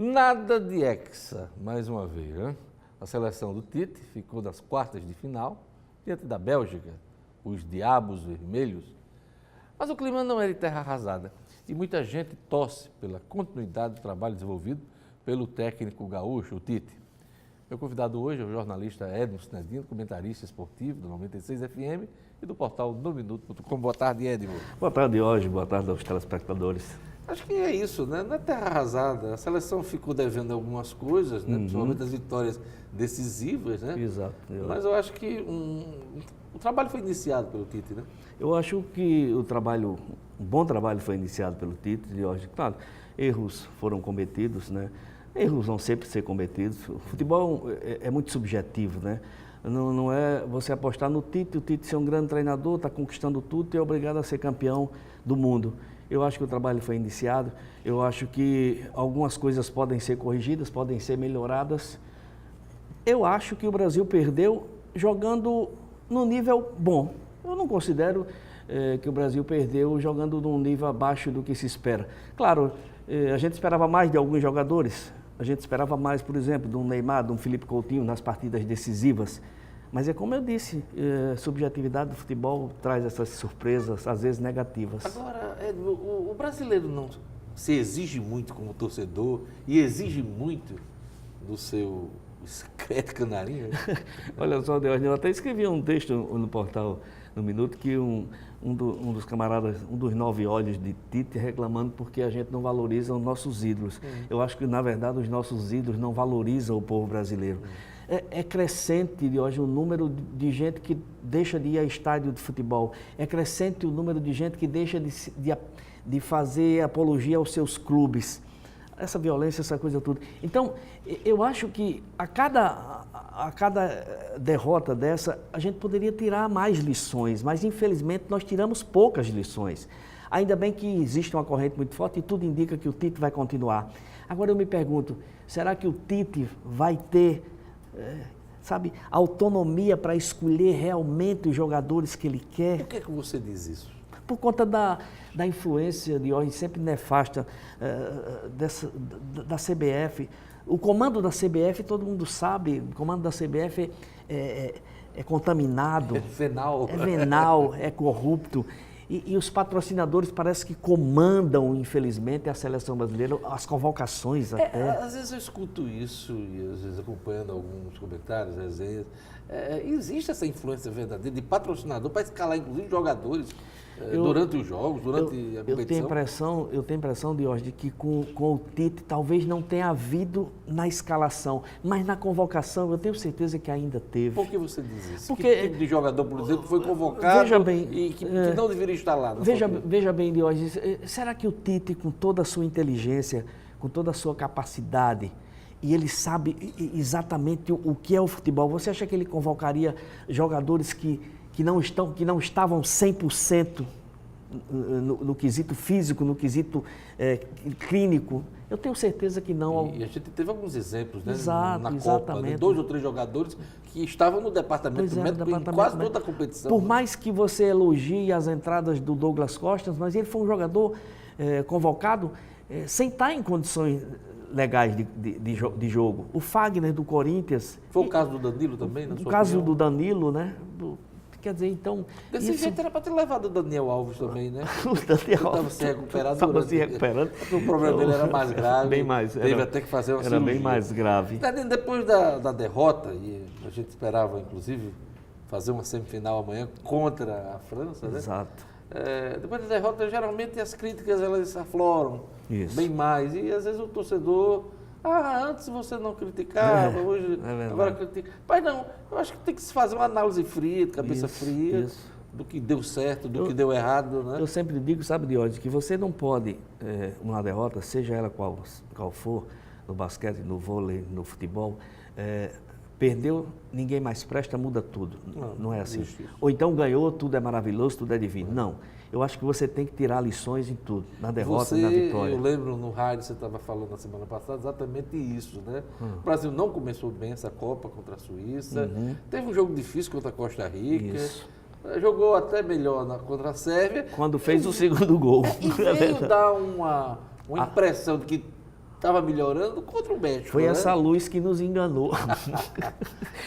Nada de hexa, mais uma vez, né? A seleção do Tite ficou nas quartas de final, diante da Bélgica, os Diabos Vermelhos. Mas o clima não é de terra arrasada e muita gente torce pela continuidade do trabalho desenvolvido pelo técnico gaúcho, o Tite. Meu convidado hoje é o jornalista Edmo Sinedino, comentarista esportivo do 96 FM e do portal nominuto.com. Boa tarde, Edmo. Boa tarde, hoje. Boa tarde aos telespectadores. Acho que é isso, né? Não é terra arrasada. A seleção ficou devendo algumas coisas, né? Principalmente as vitórias decisivas, né? Exato. Mas eu acho que o trabalho foi iniciado pelo Tite, né? Eu acho que um bom trabalho foi iniciado pelo Tite e hoje, claro, erros foram cometidos, né? Erros vão sempre ser cometidos. O futebol é muito subjetivo, né? Não é você apostar no Tite, o Tite ser um grande treinador, está conquistando tudo e é obrigado a ser campeão do mundo. Eu acho que o trabalho foi iniciado, eu acho que algumas coisas podem ser corrigidas, podem ser melhoradas. Eu acho que o Brasil perdeu jogando no nível bom. Eu não considero que o Brasil perdeu jogando num nível abaixo do que se espera. Claro, a gente esperava mais de alguns jogadores, a gente esperava mais, por exemplo, de um Neymar, de um Felipe Coutinho nas partidas decisivas. Mas é como eu disse, subjetividade do futebol traz essas surpresas, às vezes negativas. Agora, Edmo, o brasileiro não se exige muito como torcedor e exige muito do seu discreto canarinho? Olha só, eu até escrevi um texto no portal No Minuto que um dos camaradas, um dos 9 olhos de Tite reclamando porque a gente não valoriza os nossos ídolos. Eu acho que, na verdade, os nossos ídolos não valorizam o povo brasileiro. É crescente de hoje o número de gente que deixa de ir a estádio de futebol. É crescente o número de gente que deixa de fazer apologia aos seus clubes. Essa violência, essa coisa tudo. Então, eu acho que a cada derrota dessa, a gente poderia tirar mais lições, mas infelizmente nós tiramos poucas lições. Ainda bem que existe uma corrente muito forte e tudo indica que o Tite vai continuar. Agora eu me pergunto, será que o Tite vai ter, autonomia para escolher realmente os jogadores que ele quer? Por que você diz isso? Por conta da influência de hoje sempre nefasta da CBF. O comando da CBF, todo mundo sabe, o comando da CBF é contaminado. É venal. É venal, é corrupto. E os patrocinadores parece que comandam, infelizmente, a seleção brasileira, as convocações até. Às vezes eu escuto isso e às vezes acompanhando alguns comentários, resenhas. Existe essa influência verdadeira de patrocinador para escalar, inclusive, jogadores durante os jogos, durante a competição? Eu tenho impressão, Diógenes, de que com o Tite talvez não tenha havido na escalação, mas na convocação eu tenho certeza que ainda teve. Por que você diz isso? Porque, que tipo de jogador, por exemplo, foi convocado e que não deveria estar lá? Veja bem, Diógenes, será que o Tite, com toda a sua inteligência, com toda a sua capacidade, e ele sabe exatamente o que é o futebol, você acha que ele convocaria jogadores que não estavam 100% no quesito físico, no quesito clínico? Eu tenho certeza que não. E a gente teve alguns exemplos, né? Na Exatamente. Copa, né? 2 ou 3 jogadores que estavam no departamento médico em quase toda a competição. Por mais que você elogie as entradas do Douglas Costa, mas ele foi um jogador convocado sem estar em condições legais de jogo. O Fagner do Corinthians. Foi o caso do Danilo também, na sua opinião? O caso do Danilo, né? Quer dizer, então... Desse jeito era para ter levado o Daniel Alves também, né? O Daniel Alves estava se recuperando. O problema dele era mais grave. Bem mais. Teve até que fazer uma cirurgia. Era bem mais grave. Depois da derrota, e a gente esperava, inclusive, fazer uma semifinal amanhã contra a França, né? Exato. Depois da derrota, geralmente as críticas elas afloram bem mais. E às vezes o torcedor... antes você não criticava, hoje agora critica. Mas não, eu acho que tem que se fazer uma análise fria, de cabeça fria, do que deu certo, do que deu errado, né? Eu sempre digo, sabe, Diógenes, que você não pode, uma derrota, seja ela qual for, no basquete, no vôlei, no futebol, perdeu, ninguém mais presta, muda tudo. Não é assim. Ou então ganhou, tudo é maravilhoso, tudo é divino. Não. Eu acho que você tem que tirar lições em tudo, na derrota e na vitória. Eu lembro no rádio, você estava falando na semana passada, exatamente isso, né? O Brasil não começou bem essa Copa contra a Suíça, teve um jogo difícil contra a Costa Rica, jogou até melhor contra a Sérvia. Quando fez o segundo gol. E veio dar uma impressão de que estava melhorando contra o México. Foi né? essa luz que nos enganou.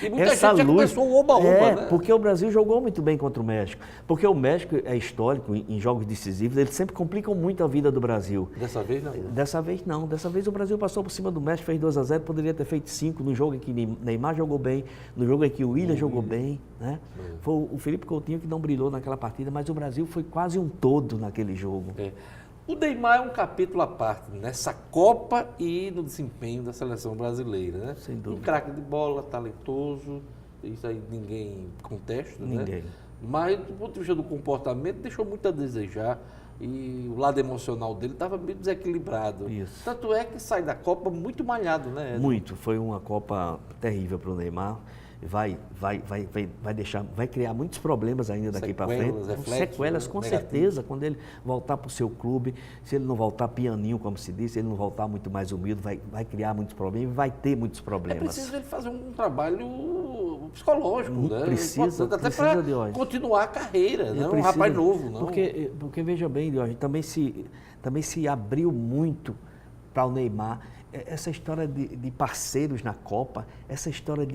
E muita gente já começou o oba-oba, né? Porque o Brasil jogou muito bem contra o México. Porque o México é histórico em jogos decisivos, eles sempre complicam muito a vida do Brasil. Dessa vez não. Dessa vez não. Dessa vez o Brasil passou por cima do México, fez 2-0, poderia ter feito 5 no jogo em que Neymar jogou bem, no jogo em que o Willian jogou bem, né? Foi o Felipe Coutinho que não brilhou naquela partida, mas o Brasil foi quase um todo naquele jogo. O Neymar é um capítulo à parte nessa Copa e no desempenho da seleção brasileira, né? Sem dúvida. Um craque de bola, talentoso, isso aí ninguém contesta, Ninguém. né? Mas do ponto de vista do comportamento, deixou muito a desejar e o lado emocional dele estava meio desequilibrado. Isso. Tanto é que sai da Copa muito malhado, né? Edson? Muito. Foi uma Copa terrível para o Neymar. Vai criar muitos problemas ainda daqui para frente. Sequelas, com certeza, quando ele voltar para o seu clube, se ele não voltar pianinho, como se diz, se ele não voltar muito mais humilde, vai criar muitos problemas e vai ter muitos problemas. É preciso ele fazer um trabalho psicológico, né? Precisa até para Diógenes. Continuar a carreira, não é um rapaz novo, não. Porque veja bem, Diógenes, também se abriu muito para o Neymar. Essa história de parceiros na Copa, essa história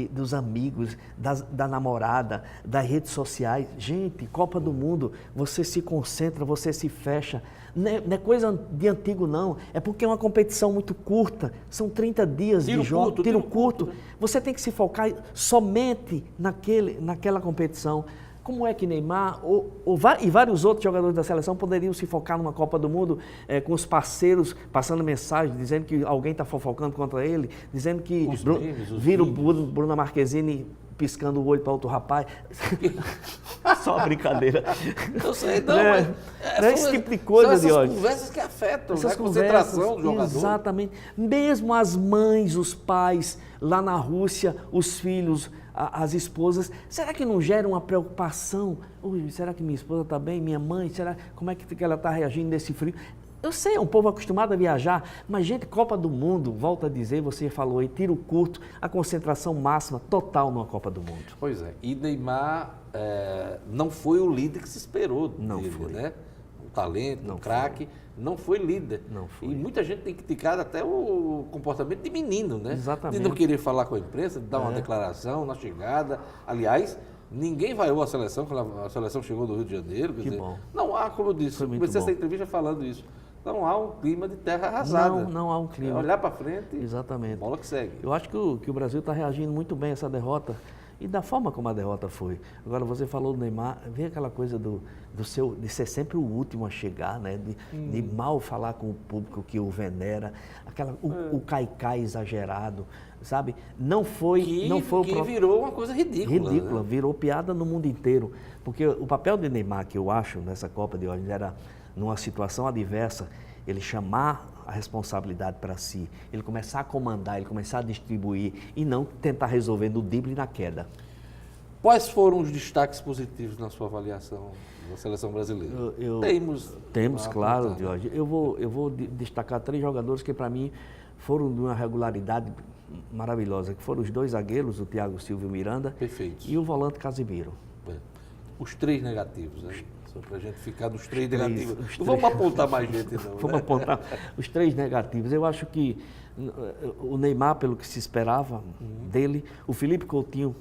dos amigos, da namorada, das redes sociais. Gente, Copa do Mundo, você se concentra, você se fecha. Não é coisa de antigo, não. É porque é uma competição muito curta. São 30 dias de jogo, tiro curto. Você tem que se focar somente naquela competição. Como é que Neymar e vários outros jogadores da seleção poderiam se focar numa Copa do Mundo com os parceiros passando mensagem, dizendo que alguém está fofocando contra ele, dizendo que vira o Bruna Marquezine piscando o olho para outro rapaz. Só uma brincadeira. Eu sei, não, esse tipo de coisa, são essas conversas que afetam a concentração do jogador. Exatamente. Mesmo as mães, os pais, lá na Rússia, os filhos, as esposas, será que não gera uma preocupação? Será que minha esposa está bem? Minha mãe? Como é que ela está reagindo nesse frio? Eu sei, é um povo acostumado a viajar, mas, gente, Copa do Mundo, volta a dizer, você falou aí, tiro curto, a concentração máxima total numa Copa do Mundo. Pois é, e Neymar não foi o líder que se esperou dele, né? O talento, o craque, não foi líder. Não foi. E muita gente tem criticado até o comportamento de menino, né? Exatamente. De não querer falar com a imprensa, de dar uma declaração na chegada. Aliás, ninguém vaiou a seleção, quando a seleção chegou do Rio de Janeiro. Quer dizer, bom. Não há, como eu disse, comecei essa entrevista falando isso. Não há um clima de terra arrasada. Não há um clima. Olhar para frente, exatamente. Bola que segue. Eu acho que o Brasil está reagindo muito bem a essa derrota e da forma como a derrota foi. Agora, você falou do Neymar, vem aquela coisa de ser sempre o último a chegar, né? De mal falar com o público que o venera, o caicai exagerado, sabe? Não foi que virou uma coisa ridícula. Ridícula, né? Virou piada no mundo inteiro. Porque o papel de Neymar, que eu acho, nessa Copa de hoje, era, numa situação adversa, ele chamar a responsabilidade para si, ele começar a comandar, ele começar a distribuir e não tentar resolver no drible e na queda. Quais foram os destaques positivos na sua avaliação da seleção brasileira? Temos, claro, Jorge. Eu vou destacar 3 jogadores que, para mim, foram de uma regularidade maravilhosa, que foram os 2 zagueiros, o Thiago Silva e o Miranda. Perfeito. E o volante Casimiro. Os 3 negativos, né? Só para a gente ficar nos 3 negativos. Não vamos apontar mais gente, não. Vamos apontar os 3 negativos. Eu acho que o Neymar, pelo que se esperava dele, o Felipe Coutinho,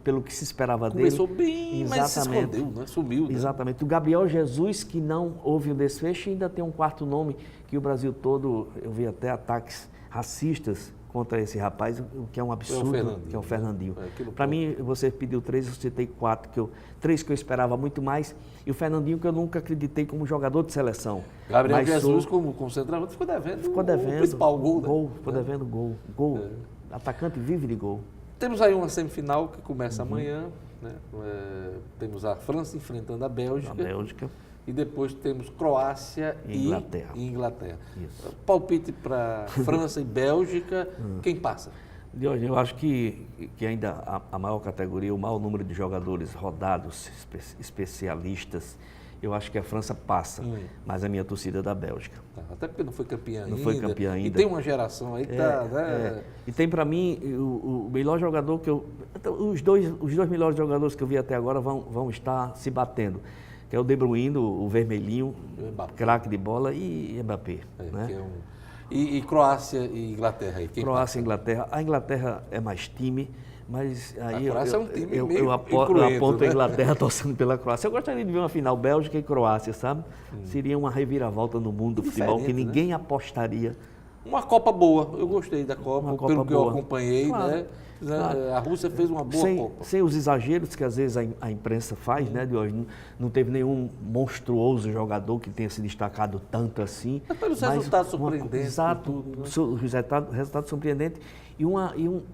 pelo que se esperava Começou dele. bem, mas se escondeu, né? Sumiu. Né? Exatamente. O Gabriel Jesus, que não houve o desfecho, ainda tem um 4º nome, que o Brasil todo, eu vi até ataques racistas contra esse rapaz, o que é um absurdo, que é o Fernandinho. Para mim, você pediu 3, eu citei 4, 3 que eu esperava muito mais, e o Fernandinho que eu nunca acreditei como jogador de seleção. Gabriel Jesus como centroavante ficou devendo o principal gol. Ficou devendo gol. Atacante vive de gol. Temos aí uma semifinal que começa amanhã, né? Temos a França enfrentando a Bélgica. E depois temos Croácia e Inglaterra. Isso. Palpite para França e Bélgica, quem passa? Eu acho que ainda a maior categoria, o maior número de jogadores rodados, especialistas, eu acho que a França passa, mas a minha torcida é da Bélgica. Até porque não foi campeã ainda. Não foi campeã ainda. E tem uma geração aí que E tem para mim o melhor jogador que os dois melhores jogadores que eu vi até agora vão estar se batendo. Que é o De Bruyne, o vermelhinho, craque de bola, e Mbappé. Né? E Croácia e Inglaterra aí? Quem Croácia e passa? Inglaterra. A Inglaterra é mais time, mas aí A Croácia é um time meio eu incruento, aponto né? a Inglaterra torcendo pela Croácia. Eu gostaria de ver uma final Bélgica e Croácia, sabe? Seria uma reviravolta no mundo do futebol que Diferente, né? ninguém apostaria. Uma Copa boa, eu gostei da Copa, Uma pelo Copa que eu boa. acompanhei, Claro, né? claro. A Rússia fez uma boa Copa. Sem os exageros que às vezes a imprensa faz, né, de hoje. Não teve nenhum monstruoso jogador que tenha se destacado tanto assim. Mas pelos resultados surpreendentes. Exato, tudo, né? resultado surpreendente.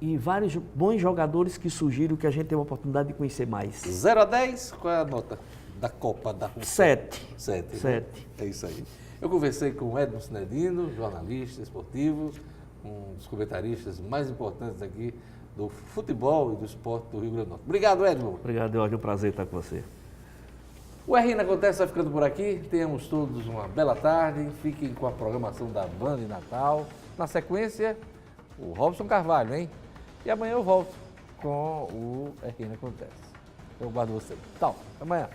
E vários bons jogadores que surgiram que a gente teve a oportunidade de conhecer mais. 0 a 10, qual é a nota da Copa da Rússia? 7. 7. Sete. É isso aí. Eu conversei com o Edmo Cinedino, jornalista esportivo, um dos comentaristas mais importantes aqui do futebol e do esporte do Rio Grande do Norte. Obrigado, Edmo. Obrigado, Jorge. É um prazer estar com você. O RN Acontece vai ficando por aqui. Tenhamos todos uma bela tarde. Fiquem com a programação da Band de Natal. Na sequência, o Robson Carvalho, hein? E amanhã eu volto com o RN Acontece. Eu guardo você. Tchau. Até amanhã.